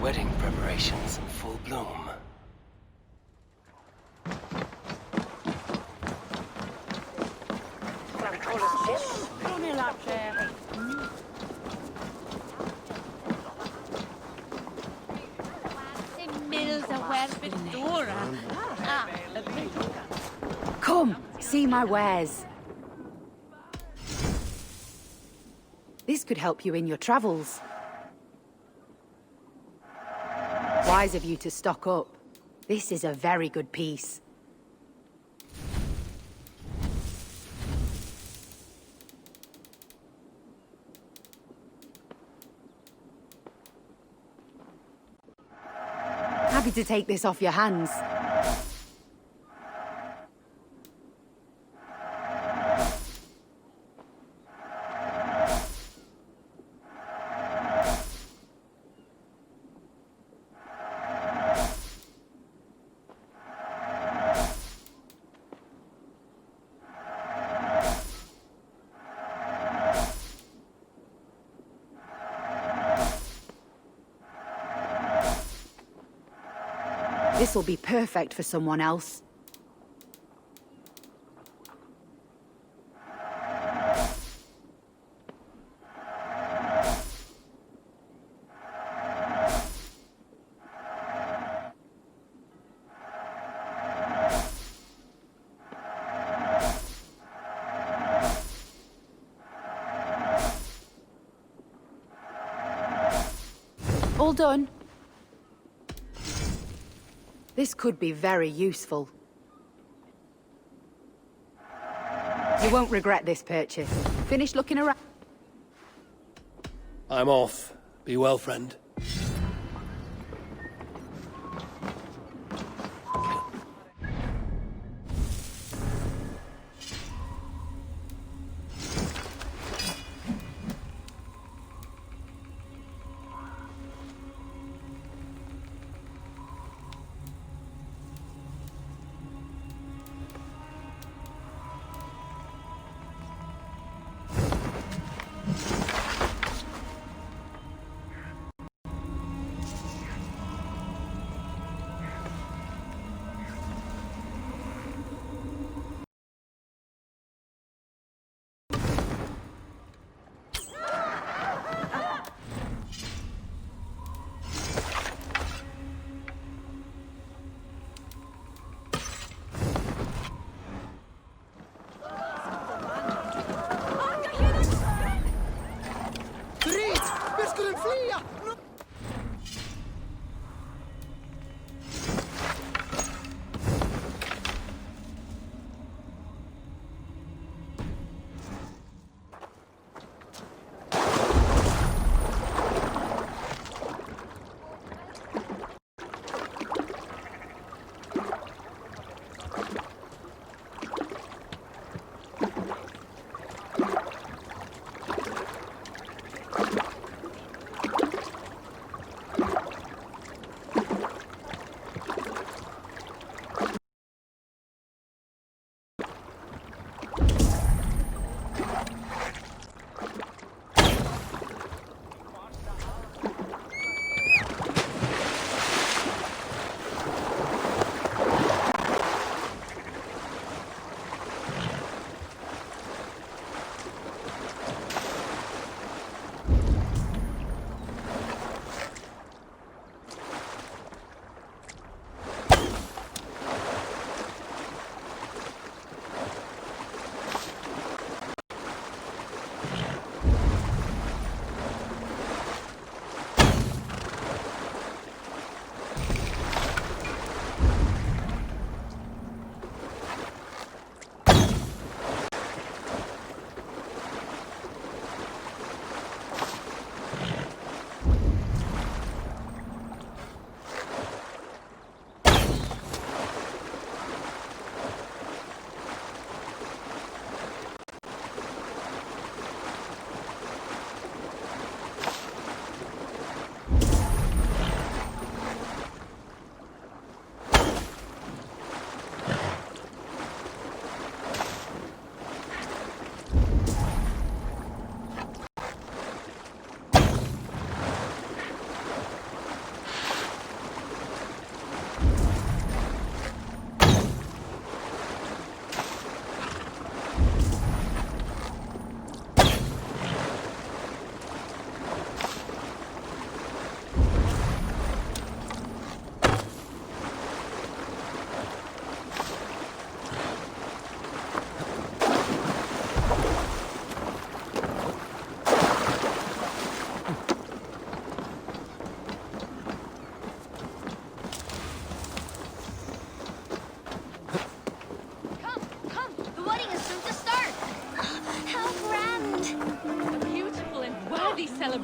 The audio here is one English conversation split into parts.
Wedding preparations in full bloom. Come, see my wares. This could help you in your travels. Wise of you to stock up. This is a very good piece. Happy to take this off your hands. This'll be perfect for someone else. All done. This could be very useful. You won't regret this purchase. Finish looking around. I'm off. Be well, friend.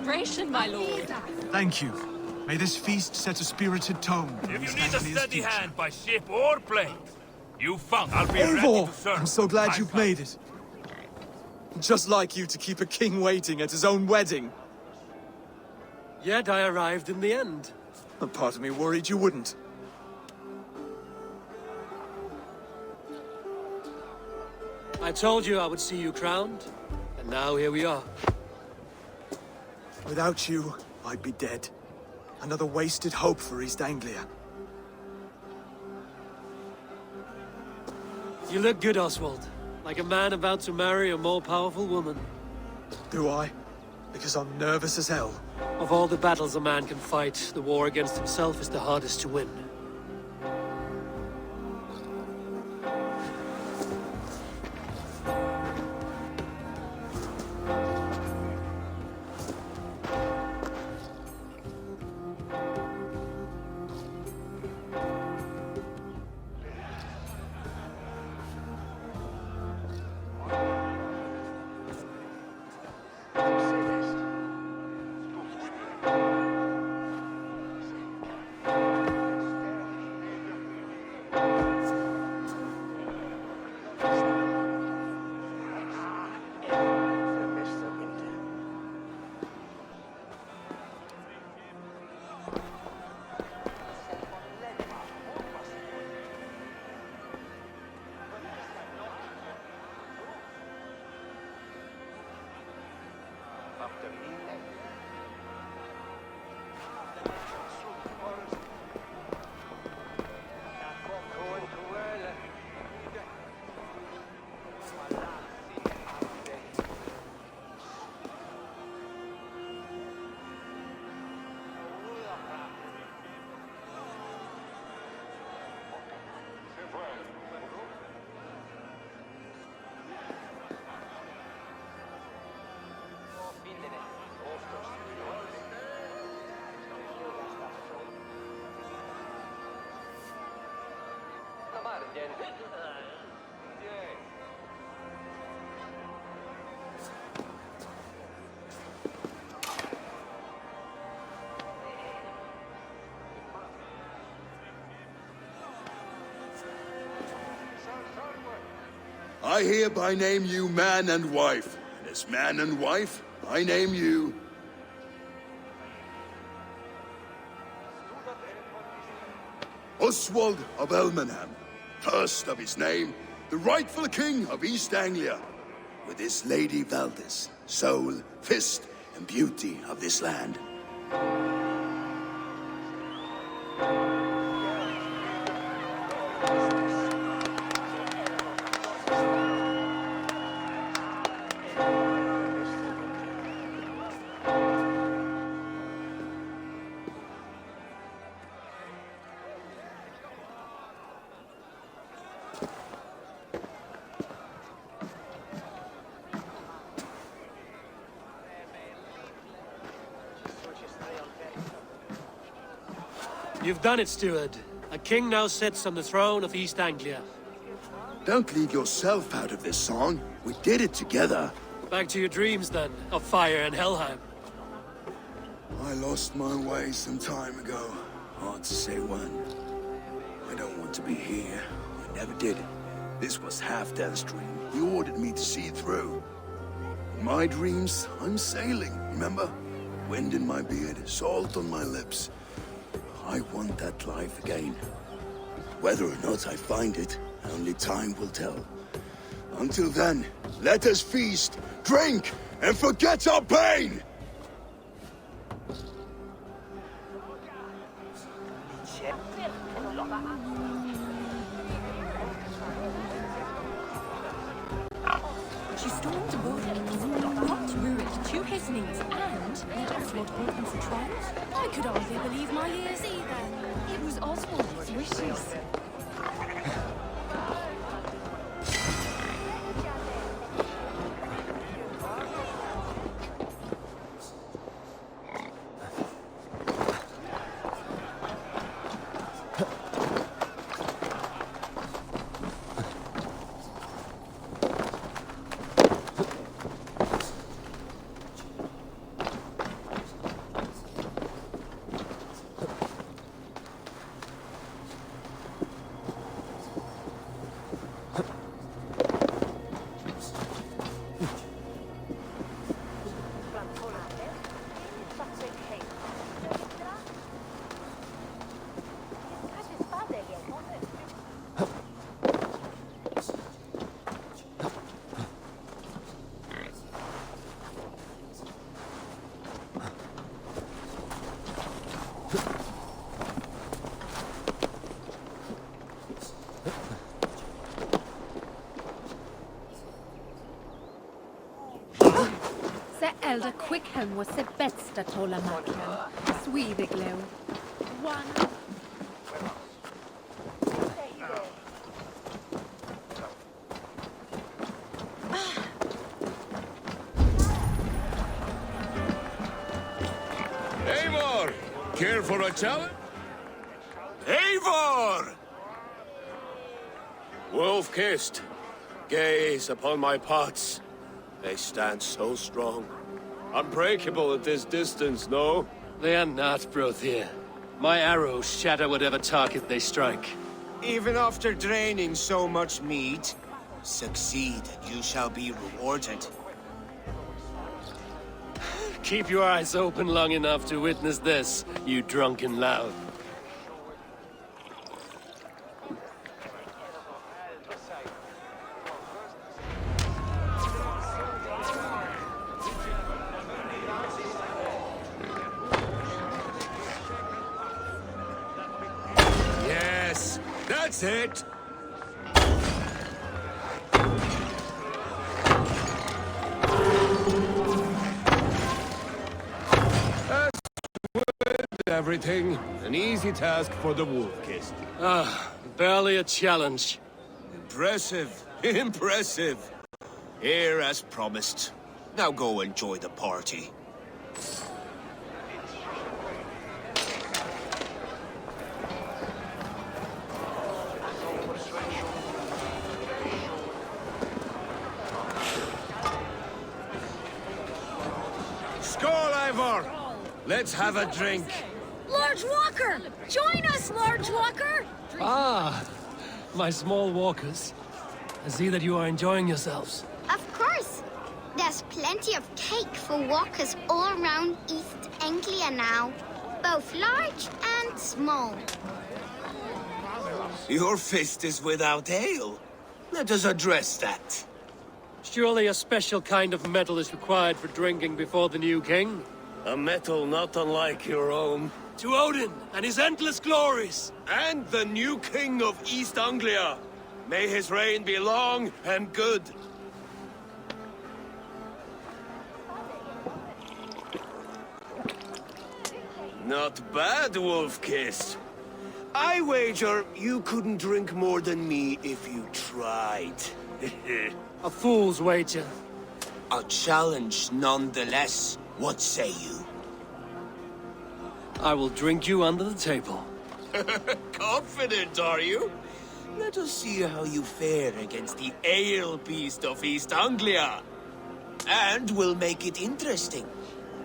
celebration, my lord. Thank you. May this feast set a spirited tone. If you need a steady hand by ship or plane, you found I'll be ready Eivor! to serve. I'm so glad My you've son. made it. Just like you to keep a king waiting at his own wedding. Yet I arrived in the end. A part of me worried you wouldn't. I told you I would see you crowned, and now here we are. Without you, I'd be dead. Another wasted hope for East Anglia. You look good, Oswald. Like a man about to marry a more powerful woman. Do I? Because I'm nervous as hell. Of all the battles a man can fight, the war against himself is the hardest to win. I hereby name you man and wife, and as man and wife, I name you... Oswald of Elmenham, first of his name, the rightful king of East Anglia, with this Lady Valdis, soul, fist, and beauty of this land. You've done it, steward. A king now sits on the throne of East Anglia. Don't leave yourself out of this song. We did it together. Back to your dreams, then, of fire and Helheim. I lost my way some time ago. Hard to say when. I don't want to be here. I never did. This was Halfdan's dream. He ordered me to see it through. In my dreams, I'm sailing, remember? Wind in my beard, salt on my lips. I want that life again. Whether or not I find it, only time will tell. Until then, let us feast, drink, and forget our pain! She stormed aboard got Rurik to his knees, and let Oswald hold him for trials. I could hardly believe my ears either. It was Oswald's wishes. Se elder Quickham was the bästa tålamarken. Swedeglöw. One. Eivor! Care for a challenge? Eivor! Wolf-kissed. Gaze upon my pots. They stand so strong. Unbreakable at this distance, no? They are not, Brothir. My arrows shatter whatever target they strike. Even after draining so much meat, succeed and you shall be rewarded. Keep your eyes open long enough to witness this, you drunken lout. Yes, that's it! Everything. An easy task for the wolf-kissed. Barely a challenge. Impressive. Impressive. Here as promised. Now go enjoy the party. Skål, Eivor! Let's have a drink. Lord Walker! Join us, Lord Walker! Ah, my small walkers. I see that you are enjoying yourselves. Of course. There's plenty of cake for walkers all around East Anglia now. Both large and small. Your fist is without ale. Let us address that. Surely a special kind of metal is required for drinking before the new king? A metal not unlike your own. To Odin and his endless glories! And the new king of East Anglia. May his reign be long and good. Not bad, Wolf-kissed. I wager you couldn't drink more than me if you tried. A fool's wager. A challenge nonetheless. What say you? I will drink you under the table. Confident, are you? Let us see how you fare against the ale beast of East Anglia. And we'll make it interesting.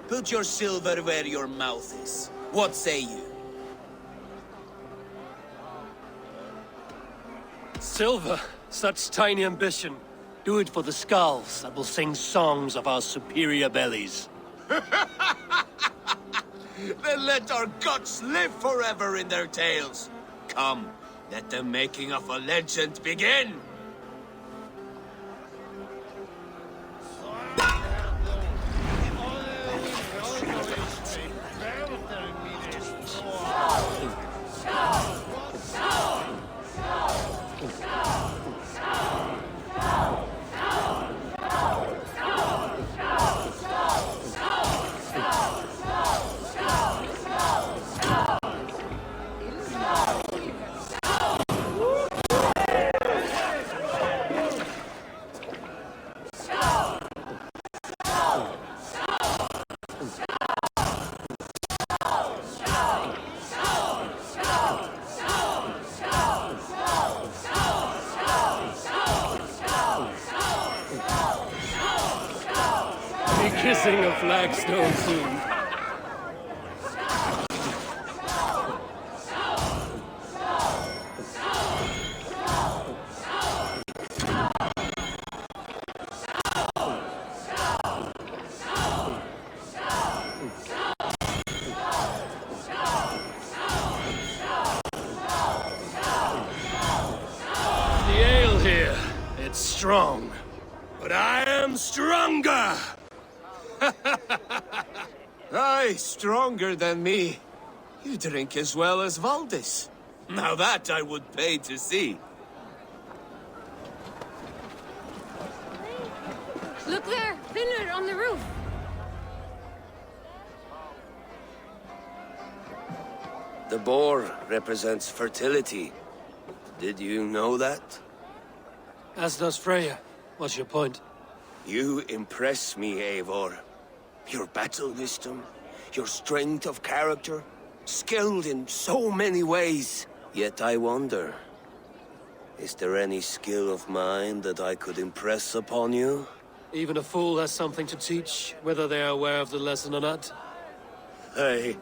Put your silver where your mouth is. What say you? Silver, such tiny ambition. Do it for the skulls that will sing songs of our superior bellies. Then let our guts live forever in their tails. Come, let the making of a legend begin. Kissing a flagstone soon. The ale here, it's strong. But I am stronger! Aye, stronger than me. You drink as well as Valdis. Now that I would pay to see. Look there! Pillar on the roof! The boar represents fertility. Did you know that? As does Freya. What's your point? You impress me, Eivor. Your battle wisdom, your strength of character, skilled in so many ways. Yet I wonder, is there any skill of mine that I could impress upon you? Even a fool has something to teach, whether they are aware of the lesson or not. Hey.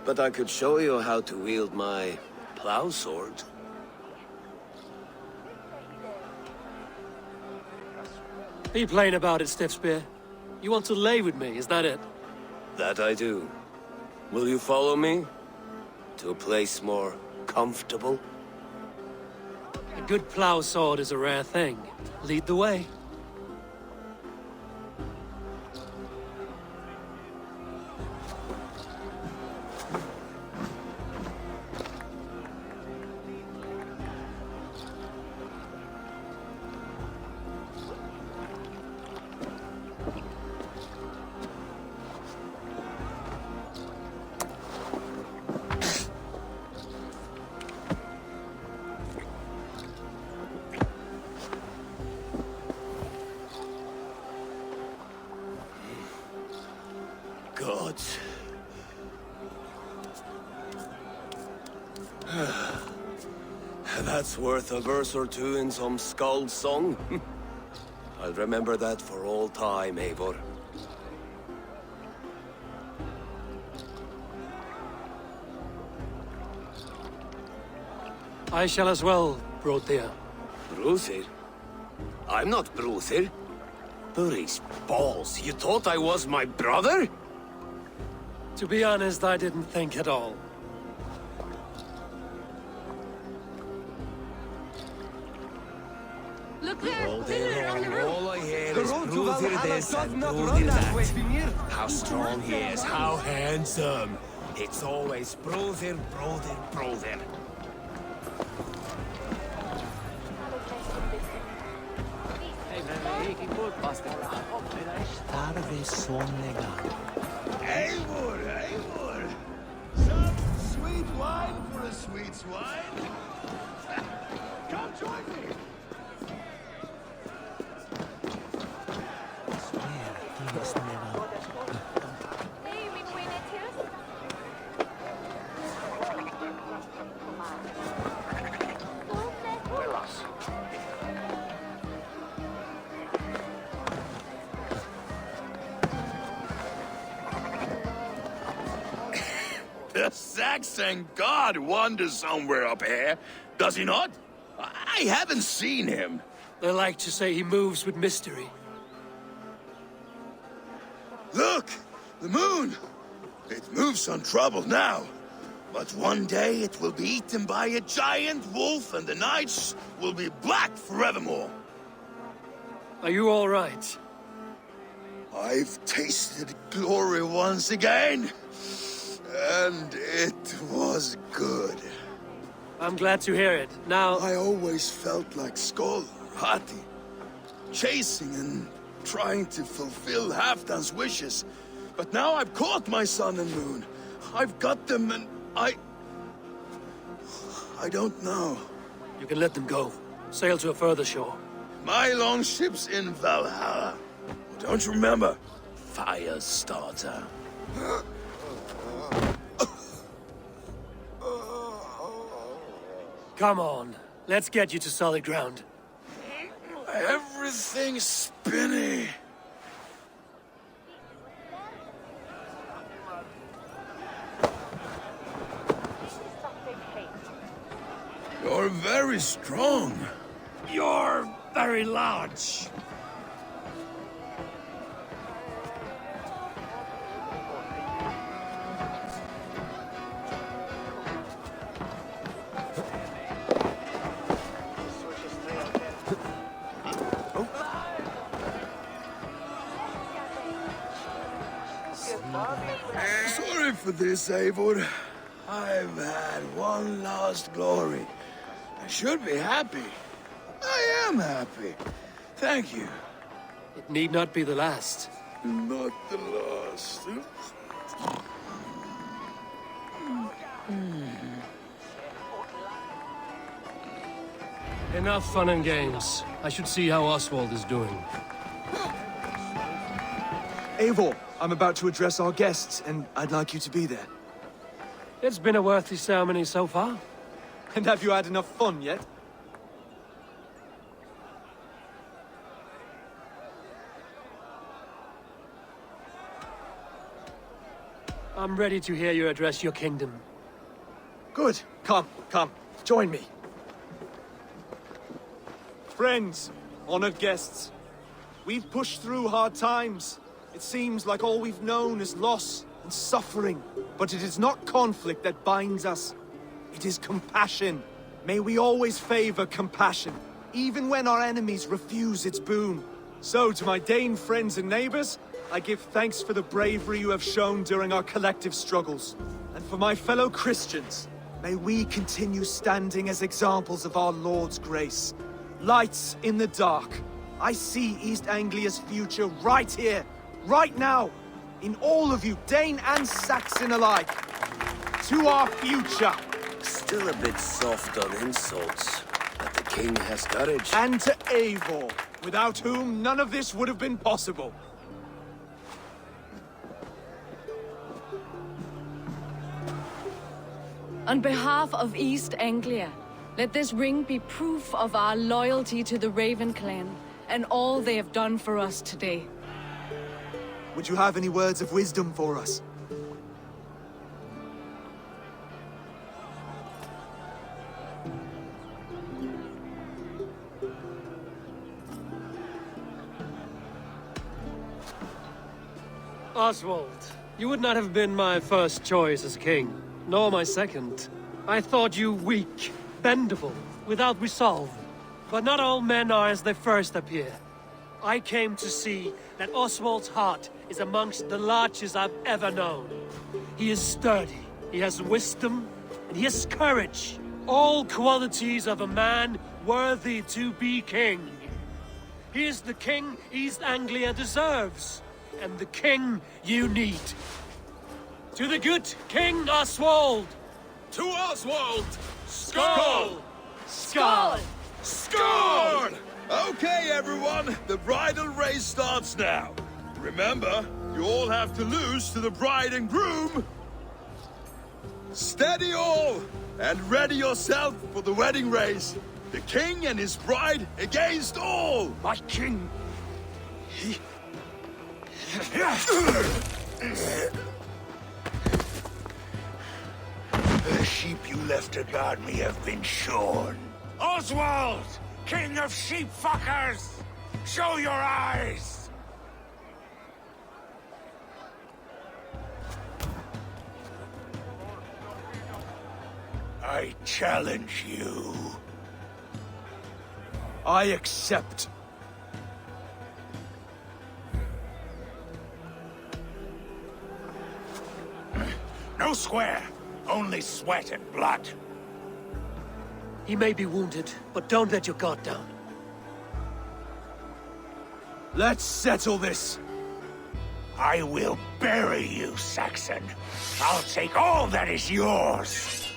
But I could show you how to wield my plow sword. Be plain about it, Stiffspear. You want to lay with me, is that it? That I do. Will you follow me? To a place more comfortable? A good plow sword is a rare thing. Lead the way. Gods. That's worth a verse or two in some skald's song. I'll remember that for all time, Eivor. I shall as well, Brothir. Bruthir? I'm not Bruthir. Burry's balls, you thought I was my brother? To be honest, I didn't think at all. Look there! All Pillar day on the long, roof! all I hear The is road to Bruthir Valhalla this does and not Bruthir run that way, that. Fimir. How strong he is, how handsome. It's always Bruthir, Bruthir. Eivor! Some sweet wine for a sweet swine? Come join me! The Saxon god wanders somewhere up here, does he not? I haven't seen him. They like to say he moves with mystery. Look! The moon! It moves untroubled now. But one day it will be eaten by a giant wolf and the nights will be black forevermore. Are you all right? I've tasted glory once again. And it was good. I'm glad to hear it. Now... I always felt like Skoll, Hati, chasing and trying to fulfill Halfdan's wishes. But now I've caught my sun and moon. I've got them and I don't know. You can let them go. Sail to a further shore. My longship's in Valhalla. Don't you remember? Firestarter. Come on. Let's get you to solid ground. Everything's spinny. You're very strong. You're very large. Sorry for for this, Eivor. I've had one last glory. I should be happy. I am happy. Thank you. It need not be the last. Not the last. Enough fun and games. I should see how Oswald is doing. Eivor, I'm about to address our guests, and I'd like you to be there. It's been a worthy ceremony so far. And have you had enough fun yet? I'm ready to hear you address your kingdom. Good. Come, join me. Friends, honored guests, we've pushed through hard times. It seems like all we've known is loss and suffering. But it is not conflict that binds us. It is compassion. May we always favor compassion, even when our enemies refuse its boon. So, to my Dane friends and neighbors, I give thanks for the bravery you have shown during our collective struggles. And for my fellow Christians, may we continue standing as examples of our Lord's grace. Lights in the dark. I see East Anglia's future right here, right now, in all of you, Dane and Saxon alike. To our future. Still a bit soft on insults, but the king has courage. And to Eivor, without whom none of this would have been possible. On behalf of East Anglia, let this ring be proof of our loyalty to the Raven clan and all they have done for us today. Would you have any words of wisdom for us? Oswald, you would not have been my first choice as king, nor my second. I thought you weak, bendable, without resolve. But not all men are as they first appear. I came to see that Oswald's heart is amongst the largest I've ever known. He is sturdy, he has wisdom, and he has courage. All qualities of a man worthy to be king. He is the king East Anglia deserves, and the king you need. To the good King Oswald! To Oswald! Skull! Skull! Score! Okay, everyone, the bridal race starts now. Remember, you all have to lose to the bride and groom. Steady all, and ready yourself for the wedding race. The king and his bride against all. My king! The sheep you left to guard me have been shorn. Oswald, king of sheep fuckers! Show your eyes! I challenge you. I accept. No square, only sweat and blood. He may be wounded, but don't let your guard down. Let's settle this. I will bury you, Saxon. I'll take all that is yours.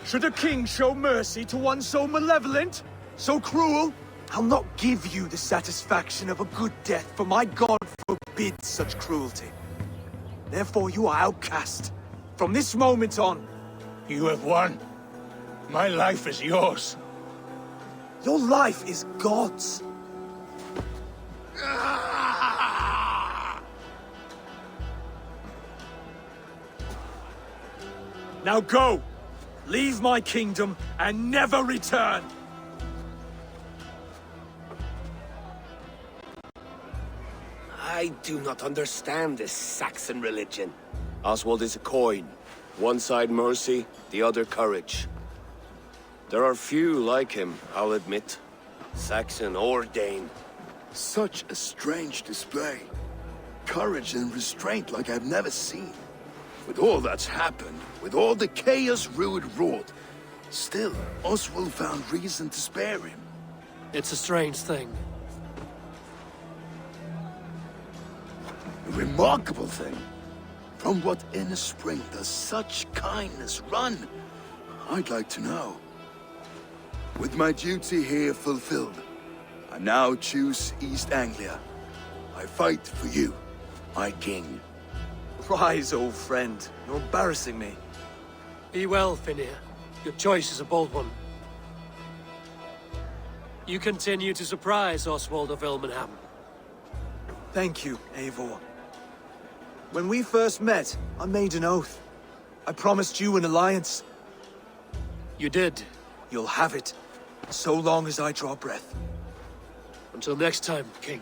Should a king show mercy to one so malevolent? So cruel? I'll not give you the satisfaction of a good death, for my God forbids such cruelty. Therefore you are outcast. From this moment on. You have won. My life is yours. Your life is God's. Now go! Leave my kingdom and never return! I do not understand this Saxon religion. Oswald is a coin. One side mercy, the other courage. There are few like him, I'll admit. Saxon or Dane. Such a strange display. Courage and restraint like I've never seen. With all that's happened, with all the chaos Rued wrought, still, Oswald found reason to spare him. It's a strange thing. A remarkable thing. From what inner spring does such kindness run? I'd like to know. With my duty here fulfilled, I now choose East Anglia. I fight for you, my king. Rise, old friend. You're embarrassing me. Be well, Finnir. Your choice is a bold one. You continue to surprise Oswald of Ilmenham. Thank you, Eivor. When we first met, I made an oath. I promised you an alliance. You did. You'll have it, so long as I draw breath. Until next time, King.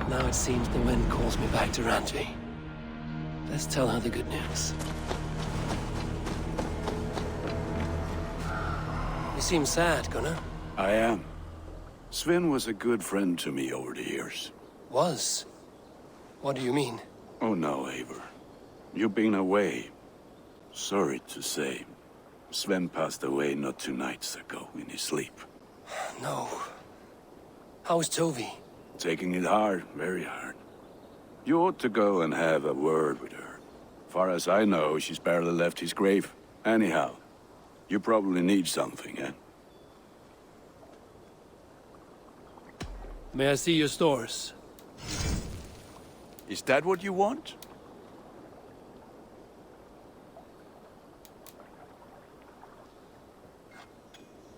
Now it seems the wind calls me back to Randvi. Let's tell her the good news. You seem sad, Gunnar. I am. Sven was a good friend to me over the years. Was? What do you mean? Oh no, Eivor. You've been away. Sorry to say. Sven passed away not 2 nights ago in his sleep. No. How is Tovi? Taking it hard, very hard. You ought to go and have a word with her. Far as I know, she's barely left his grave. Anyhow, you probably need something, eh? May I see your stores? Is that what you want?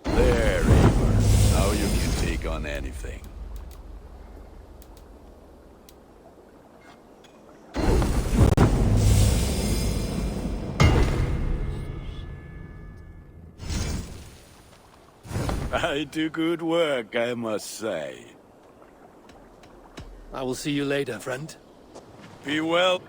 There, Eivor. Now you can take on anything. I do good work, I must say. I will see you later, friend. Be well.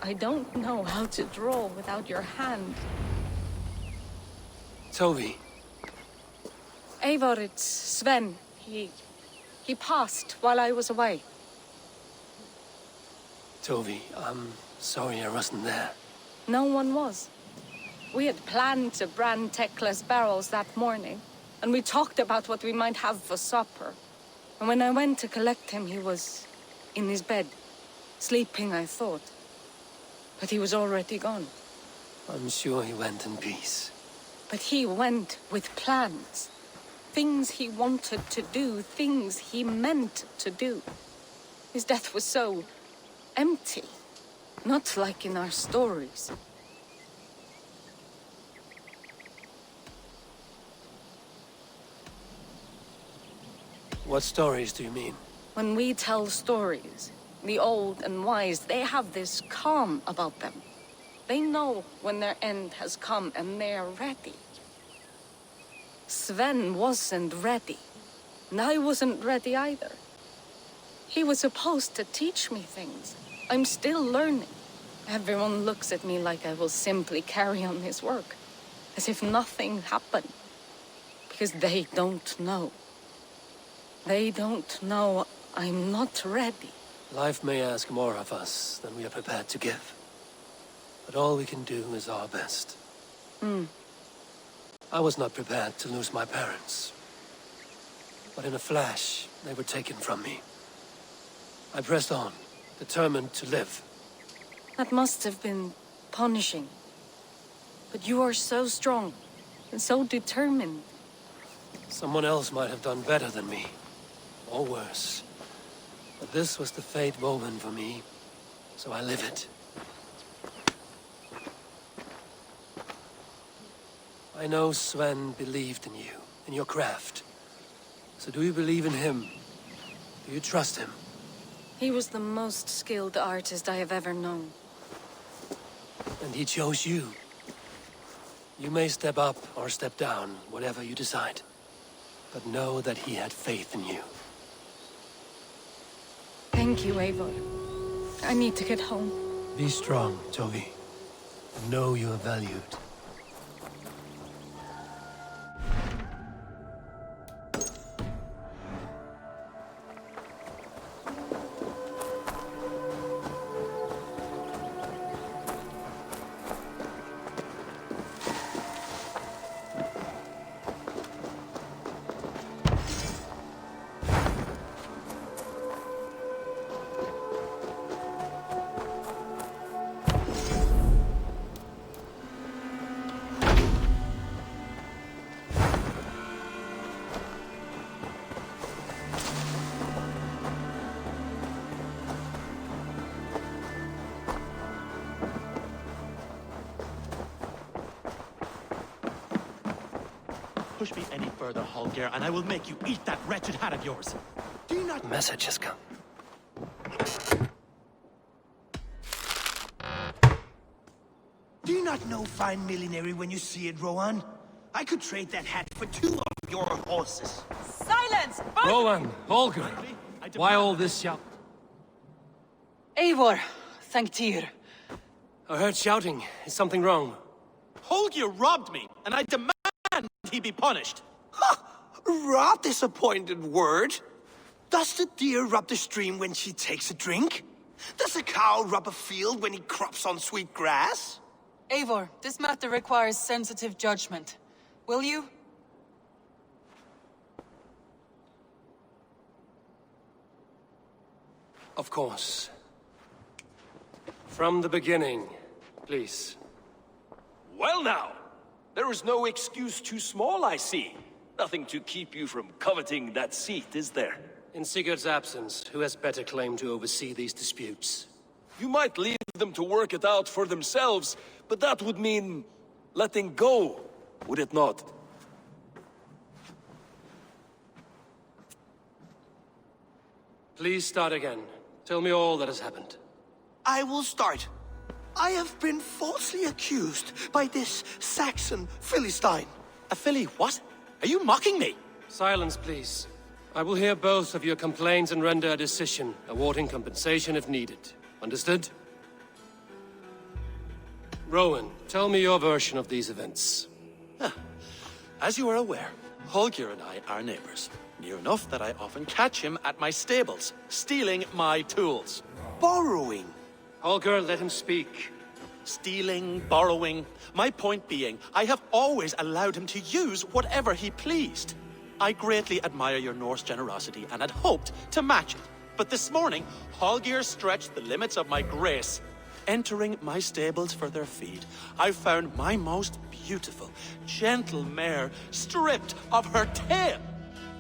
I don't know how to draw without your hand. Tovi. Eivor, it's Sven. He passed while I was away. Tovi, I'm sorry I wasn't there. No one was. We had planned to brand Tekla's barrels that morning, and we talked about what we might have for supper. And when I went to collect him, he was in his bed, sleeping, I thought. But he was already gone. I'm sure he went in peace. But he went with plans. Things he wanted to do, things he meant to do. His death was so empty. Not like in our stories. What stories do you mean? When we tell stories, the old and wise, they have this calm about them. They know when their end has come and they are ready. Sven wasn't ready. And I wasn't ready either. He was supposed to teach me things. I'm still learning. Everyone looks at me like I will simply carry on his work. As if nothing happened. Because they don't know. They don't know I'm not ready. Life may ask more of us than we are prepared to give. But all we can do is our best. I was not prepared to lose my parents. But in a flash, they were taken from me. I pressed on, determined to live. That must have been punishing. But you are so strong and so determined. Someone else might have done better than me. Or worse. But this was the fate woven for me, so I live it. I know Sven believed in you, in your craft. So do you believe in him? Do you trust him? He was the most skilled artist I have ever known. And he chose you. You may step up or step down, whatever you decide. But know that he had faith in you. Thank you, Eivor. I need to get home. Be strong, Tovi. And know you are valued. Push me any further, Holger, and I will make you eat that wretched hat of yours. Do you not... The message has come. Do you not know fine millinery when you see it, Rohan? I could trade that hat for 2 of your horses. Silence! Rowan, Holger, why all this shout? Eivor, thank Tyr. I heard shouting. Is something wrong? Holger robbed me, and I demand he be punished. Rot disappointed word. Does the deer rub the stream when she takes a drink? Does a cow rub a field when he crops on sweet grass? Eivor, this matter requires sensitive judgment. Will you? Of course. From the beginning, please. Well now, there is no excuse too small, I see. Nothing to keep you from coveting that seat, is there? In Sigurd's absence, who has better claim to oversee these disputes? You might leave them to work it out for themselves, but that would mean letting go, would it not? Please start again. Tell me all that has happened. I will start. I have been falsely accused by this Saxon Philistine. A Philly what? Are you mocking me? Silence, please. I will hear both of your complaints and render a decision, awarding compensation if needed. Understood? Rowan, tell me your version of these events. As you are aware, Holger and I are neighbors. Near enough that I often catch him at my stables, stealing my tools. Borrowing. Holger, let him speak. Stealing, borrowing. My point being, I have always allowed him to use whatever he pleased. I greatly admire your Norse generosity and had hoped to match it. But this morning, Holger stretched the limits of my grace. Entering my stables for their feed, I found my most beautiful, gentle mare stripped of her tail.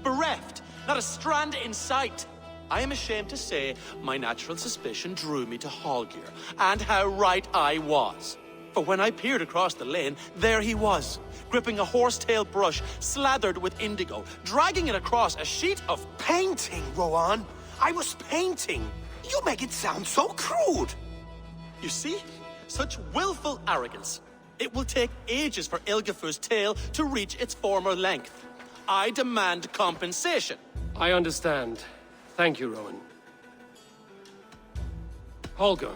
Bereft, not a strand in sight. I am ashamed to say my natural suspicion drew me to Holger, and how right I was. For when I peered across the lane, there he was, gripping a horsetail brush slathered with indigo, dragging it across a sheet of Painting, Rowan. I was painting. You make it sound so crude. You see? Such willful arrogance. It will take ages for Ilgafur's tail to reach its former length. I demand compensation. I understand. Thank you, Rowan. Holger,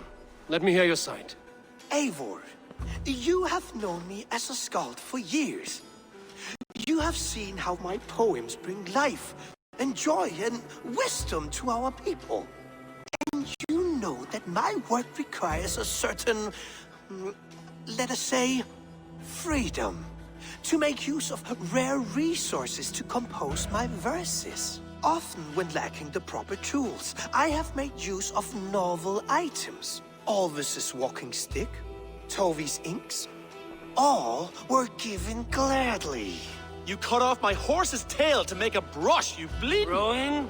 let me hear your side. Eivor, you have known me as a skald for years. You have seen how my poems bring life and joy and wisdom to our people. And you know that my work requires a certain, let us say, freedom to make use of rare resources to compose my verses. Often when lacking the proper tools, I have made use of novel items. Alvis's walking stick, Tovi's inks, all were given gladly. You cut off my horse's tail to make a brush, you bleed. Rowan?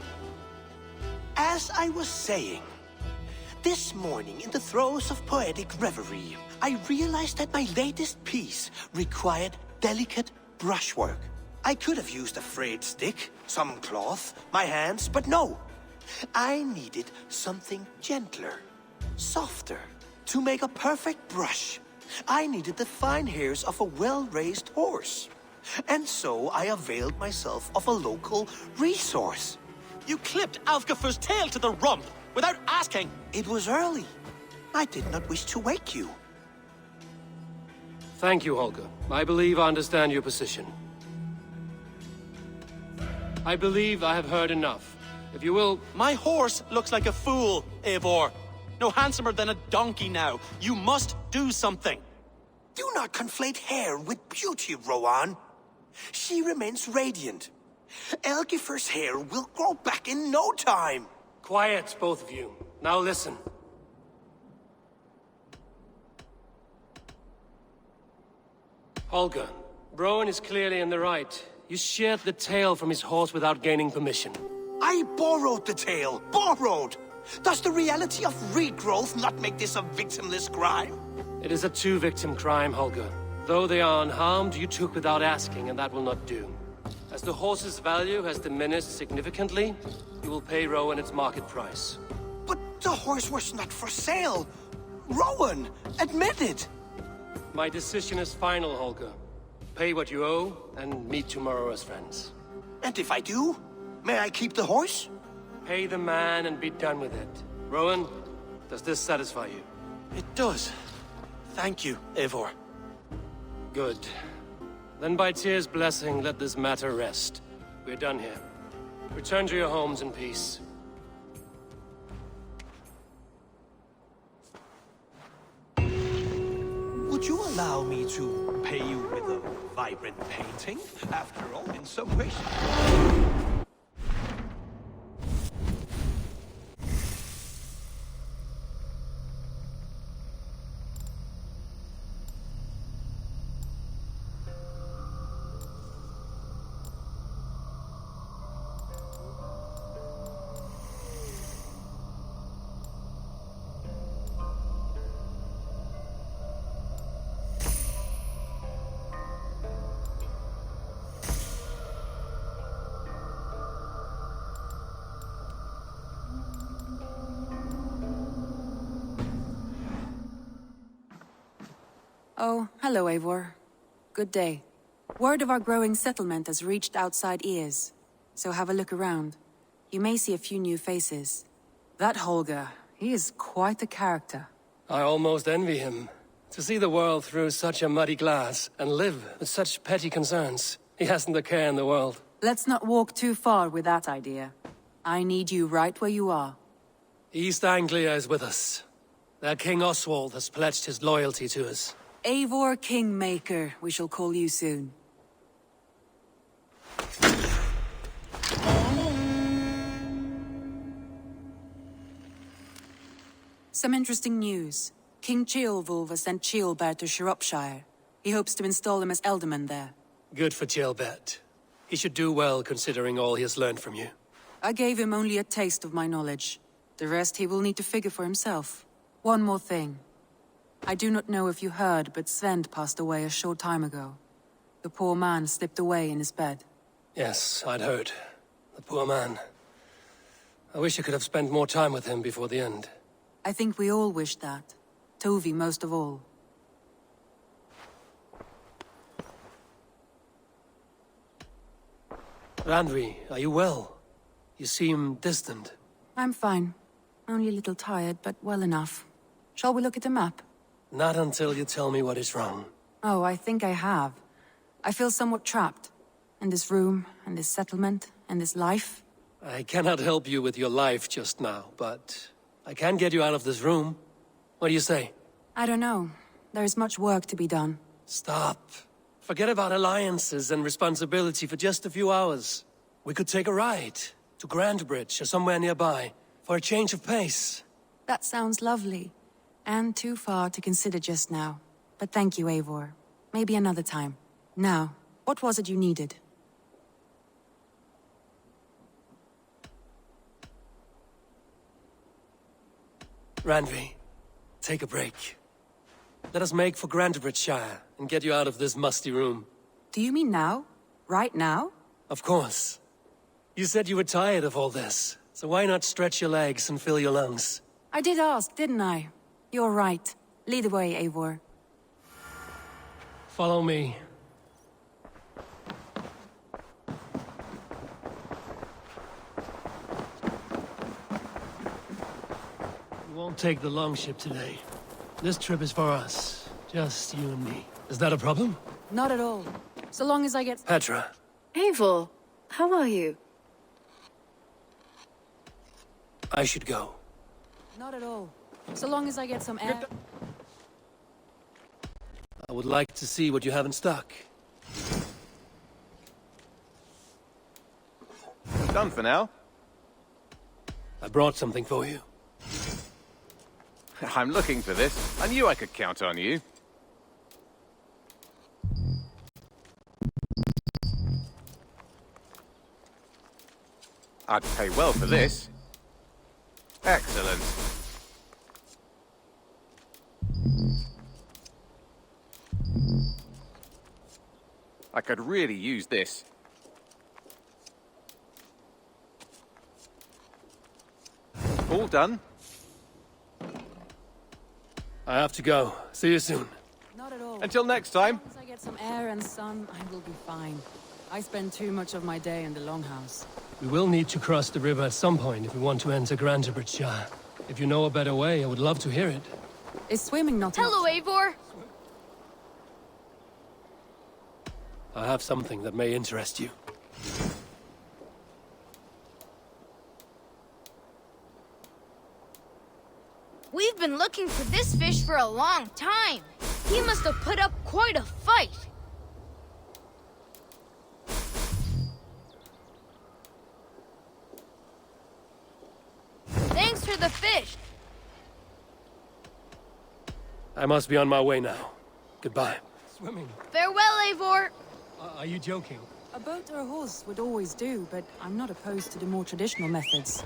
As I was saying, this morning in the throes of poetic reverie, I realized that my latest piece required delicate brushwork. I could have used a frayed stick, some cloth, my hands, but no. I needed something gentler, softer. To make a perfect brush, I needed the fine hairs of a well-raised horse. And so I availed myself of a local resource. You clipped Alfgafur's tail to the rump without asking. It was early. I did not wish to wake you. Thank you, Holger. I believe I understand your position. I believe I have heard enough. If you will... My horse looks like a fool, Eivor. No handsomer than a donkey now. You must do something. Do not conflate hair with beauty, Rowan. She remains radiant. Elgifur's hair will grow back in no time. Quiet, both of you. Now listen. Holger, Rowan is clearly in the right. You sheared the tail from his horse without gaining permission. I borrowed the tail. Borrowed! Does the reality of regrowth not make this a victimless crime? It is a two-victim crime, Holger. Though they are unharmed, you took without asking, and that will not do. As the horse's value has diminished significantly, you will pay Rowan its market price. But the horse was not for sale. Rowan, admit it. My decision is final, Holger. Pay what you owe, and meet tomorrow as friends. And if I do, may I keep the horse? Pay the man and be done with it. Rowan, does this satisfy you? It does. Thank you, Eivor. Good. Then by Tyr's blessing, let this matter rest. We're done here. Return to your homes in peace. Would you allow me to pay you with a vibrant painting? After all, in some ways... Oh, hello, Eivor. Good day. Word of our growing settlement has reached outside ears, so have a look around. You may see a few new faces. That Holger, he is quite a character. I almost envy him. To see the world through such a muddy glass and live with such petty concerns. He hasn't a care in the world. Let's not walk too far with that idea. I need you right where you are. East Anglia is with us. Their King Oswald has pledged his loyalty to us. Eivor Kingmaker, we shall call you soon. Some interesting news. King Ceolwulf has sent Ceolbert to Shropshire. He hopes to install him as Elderman there. Good for Ceolbert. He should do well considering all he has learned from you. I gave him only a taste of my knowledge. The rest he will need to figure for himself. One more thing. I do not know if you heard, but Sven passed away a short time ago. The poor man slipped away in his bed. Yes, I'd heard. The poor man. I wish I could have spent more time with him before the end. I think we all wish that. Tovi most of all. Randvi, are you well? You seem distant. I'm fine. Only a little tired, but well enough. Shall we look at the map? Not until you tell me what is wrong. Oh, I think I have. I feel somewhat trapped. In this room, and this settlement, and this life. I cannot help you with your life just now, but I can get you out of this room. What do you say? I don't know. There is much work to be done. Stop. Forget about alliances and responsibility for just a few hours. We could take a ride to Grandbridge or somewhere nearby for a change of pace. That sounds lovely. And too far to consider just now. But thank you, Eivor. Maybe another time. Now, what was it you needed? Randvi, take a break. Let us make for Grandbridgeshire and get you out of this musty room. Do you mean now? Right now? Of course. You said you were tired of all this, so why not stretch your legs and fill your lungs? I did ask, didn't I? You're right. Lead the way, Eivor. Follow me. We won't take the longship today. This trip is for us. Just you and me. Is that a problem? Not at all. So long as I get... Petra. Eivor, how are you? I should go. Not at all. So long as I get some air... I would like to see what you have in stock. Done for now. I brought something for you. I'm looking for this. I knew I could count on you. I'd pay well for this. Excellent. I could really use this. All done. I have to go. See you soon. Not at all. Until next time. As long as I get some air and sun, I will be fine. I spend too much of my day in the longhouse. We will need to cross the river at some point if we want to enter Grandbridgeshire. If you know a better way, I would love to hear it. Is swimming not... Hello, Eivor. I have something that may interest you. We've been looking for this fish for a long time. He must have put up quite a fight. Thanks for the fish. I must be on my way now. Goodbye. Swimming. Farewell, Eivor. Are you joking? A boat or a horse would always do, but I'm not opposed to the more traditional methods.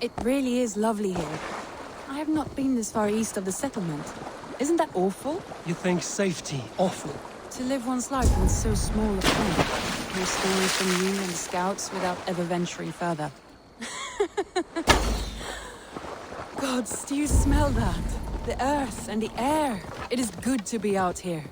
It really is lovely here. I have not been this far east of the settlement. Isn't that awful? You think safety awful? To live one's life in so small a point. Hear stories from you and the scouts without ever venturing further. Gods, do you smell that? The earth and the air. It is good to be out here.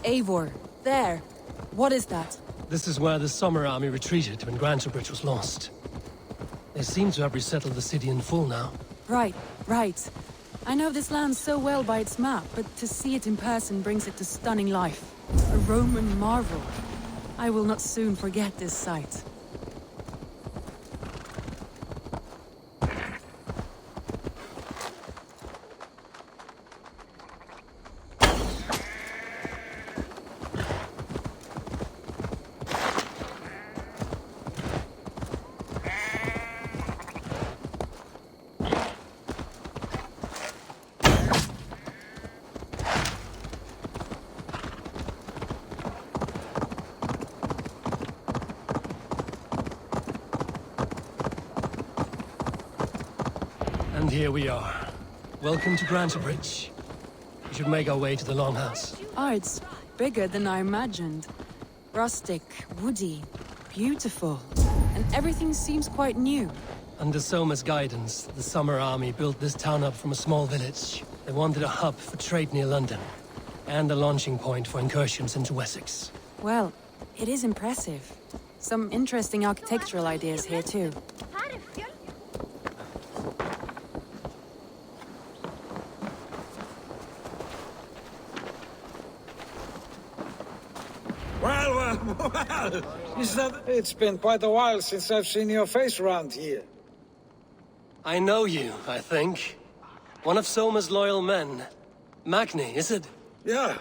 Eivor, there. What is that? This is where the Summer Army retreated when Grantebridge was lost. They seem to have resettled the city in full now. Right, right. I know this land so well by its map, but to see it in person brings it to stunning life. A Roman marvel. I will not soon forget this sight. And here we are. Welcome to Grantebridge. We should make our way to the Longhouse. Ah, it's bigger than I imagined. Rustic, woody, beautiful. And everything seems quite new. Under Soma's guidance, the Summer Army built this town up from a small village. They wanted a hub for trade near London, and a launching point for incursions into Wessex. Well, it is impressive. Some interesting architectural ideas here too. Well, it's been quite a while since I've seen your face around here. I know you, I think. One of Soma's loyal men. Magni, is it? Yeah,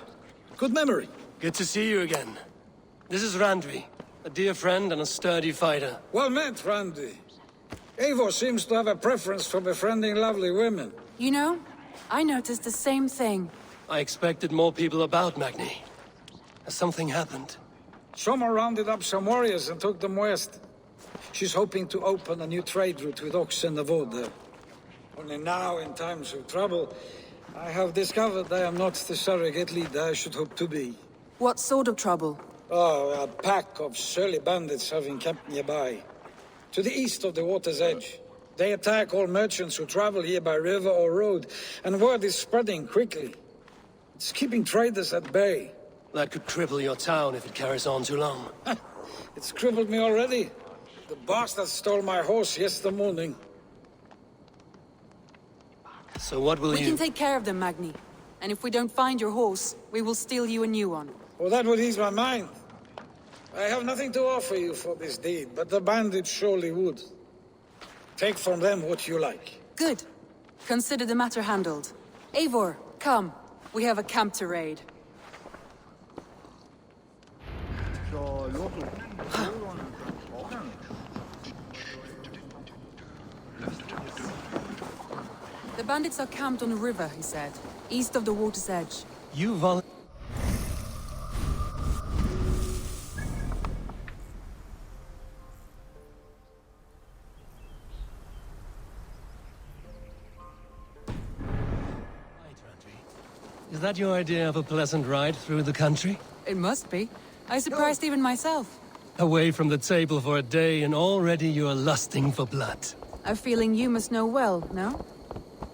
good memory. Good to see you again. This is Randvi, a dear friend and a sturdy fighter. Well met, Randvi. Eivor seems to have a preference for befriending lovely women. You know, I noticed the same thing. I expected more people about Magni. Has something happened? Soma rounded up some warriors and took them west. She's hoping to open a new trade route with Oxen of Order. Only now, in times of trouble, I have discovered I am not the surrogate leader I should hope to be. What sort of trouble? Oh, a pack of surly bandits have encamped nearby. To the east of the water's edge. They attack all merchants who travel here by river or road, and word is spreading quickly. It's keeping traders at bay. That could cripple your town if it carries on too long. It's crippled me already. The bastard stole my horse yesterday morning. So what will We can take care of them, Magni. And if we don't find your horse, we will steal you a new one. Well, that would ease my mind. I have nothing to offer you for this deed, but the bandits surely would. Take from them what you like. Good. Consider the matter handled. Eivor, come. We have a camp to raid. The bandits are camped on the river, he said. East of the water's edge. You vol- Is that your idea of a pleasant ride through the country? It must be. I surprised even myself. Away from the table for a day and already you are lusting for blood. A feeling you must know well, no?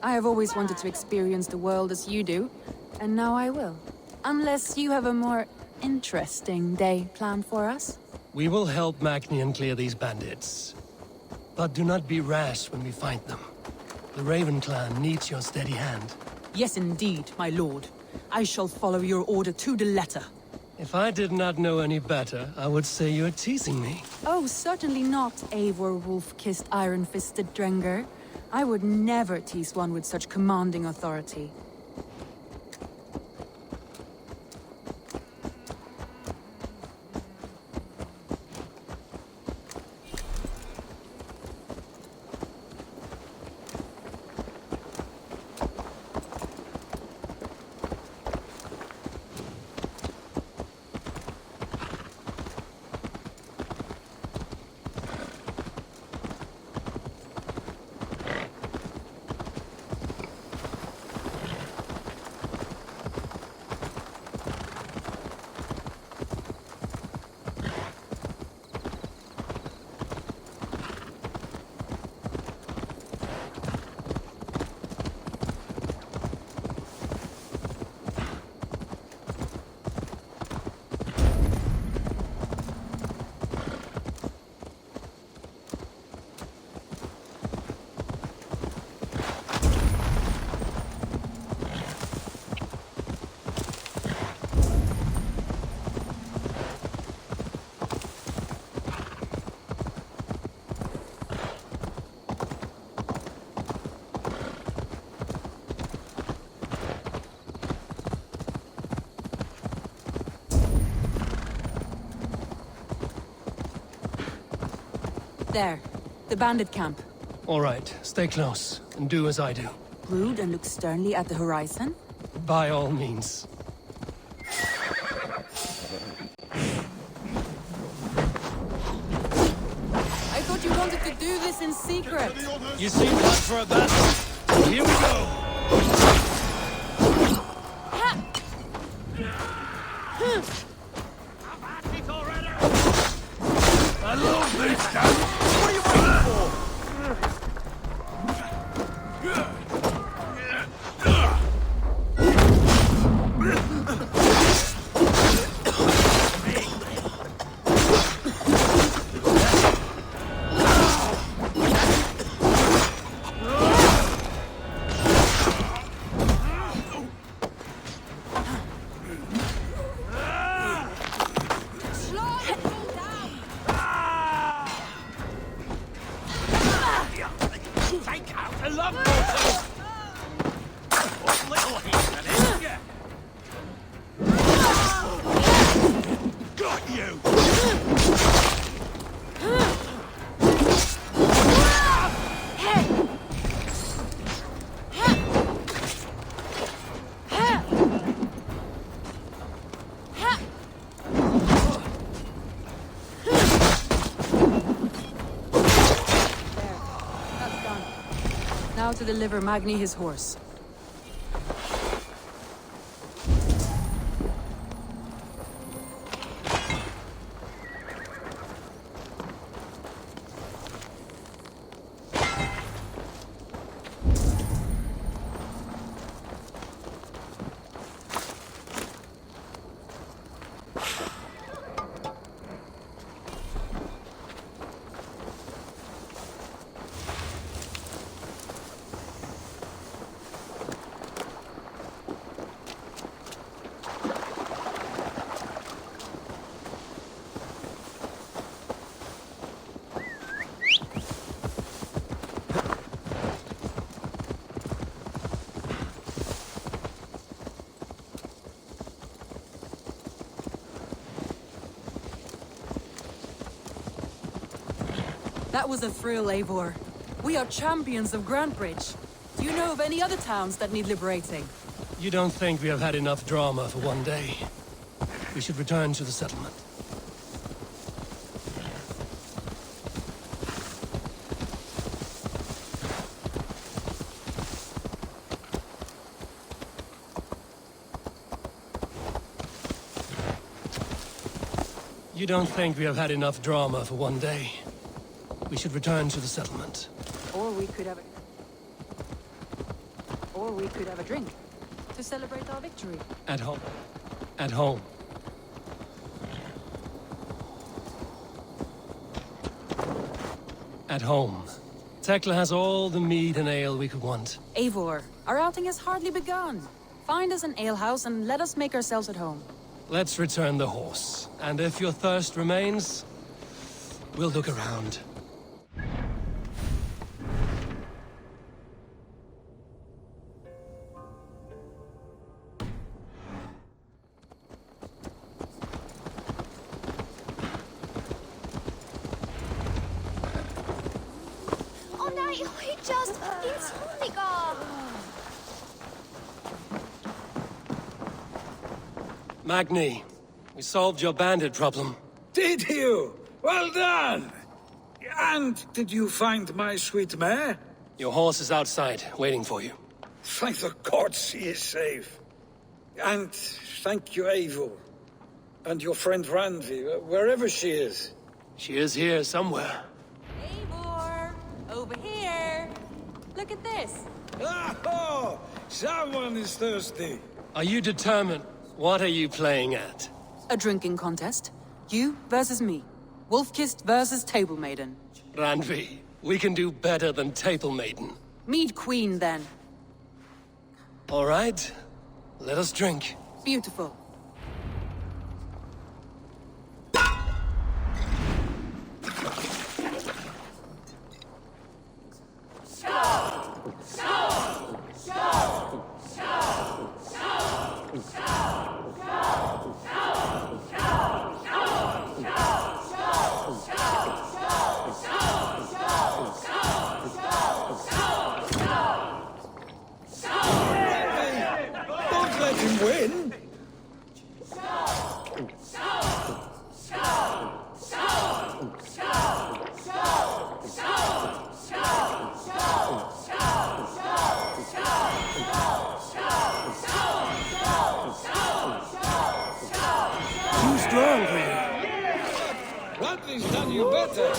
I have always wanted to experience the world as you do, and now I will. Unless you have a more interesting day planned for us? We will help Magnian clear these bandits. But do not be rash when we find them. The Raven clan needs your steady hand. Yes, indeed, my lord. I shall follow your order to the letter. If I did not know any better, I would say you're teasing me. Oh, certainly not, Eivor wolf-kissed iron-fisted Drenger. I would never tease one with such commanding authority. There, the bandit camp. All right, stay close, and do as I do. Brood and look sternly at the horizon? By all means. I thought you wanted to do this in secret. You seem up for a battle. Here we go. I love this guy. What are you waiting for? Now to deliver Magni his horse. That was a thrill, Eivor. We are champions of Grantbridge. Do you know of any other towns that need liberating? You don't think we have had enough drama for one day? We should return to the settlement. You don't think we have had enough drama for one day? We should return to the settlement. Or we could have a drink to celebrate our victory. At home. At home. At home. Tekla has all the mead and ale we could want. Eivor, our outing has hardly begun. Find us an alehouse and let us make ourselves at home. Let's return the horse. And if your thirst remains, we'll look around. Oh nej, just introlig. Magni, we solved your bandit problem. Did you? Well done! And did you find my sweet mare? Your horse is outside, waiting for you. Thank the gods she is safe. And thank you, Eivor. And your friend Randvi, wherever she is. She is here somewhere. Eivor! Over here! Look at this! Oh! Someone is thirsty! Are you determined? What are you playing at? A drinking contest. You versus me. Wolf-kissed versus Table Maiden. Randvi, we can do better than Table Maiden. Mead Queen, then. All right, let us drink. Beautiful. Don't let him win! Too strong for you. Randvi's done you better!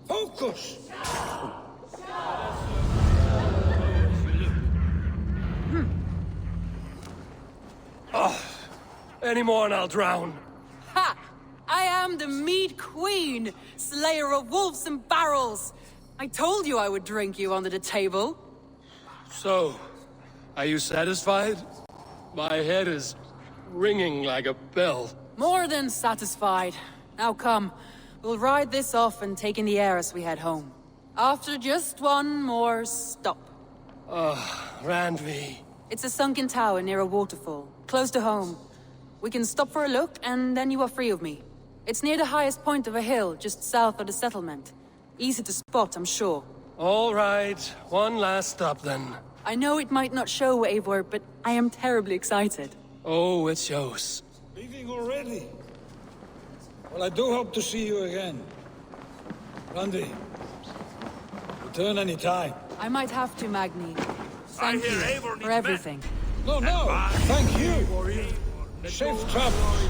Focus! Any more and I'll drown. Ha! I am the Mead Queen, slayer of wolves and barrels. I told you I would drink you under the table. So, are you satisfied? My head is ringing like a bell. More than satisfied. Now come, we'll ride this off and take in the air as we head home. After just one more stop. Randvi. It's a sunken tower near a waterfall, close to home. We can stop for a look, and then you are free of me. It's near the highest point of a hill, just south of the settlement. Easy to spot, I'm sure. All right, one last stop then. I know it might not show, Eivor, but I am terribly excited. Oh, it shows. Leaving already? Well, I do hope to see you again. Randy, return any time. I might have to, Magni. Thank you for everything. No, thank you. Safe travels.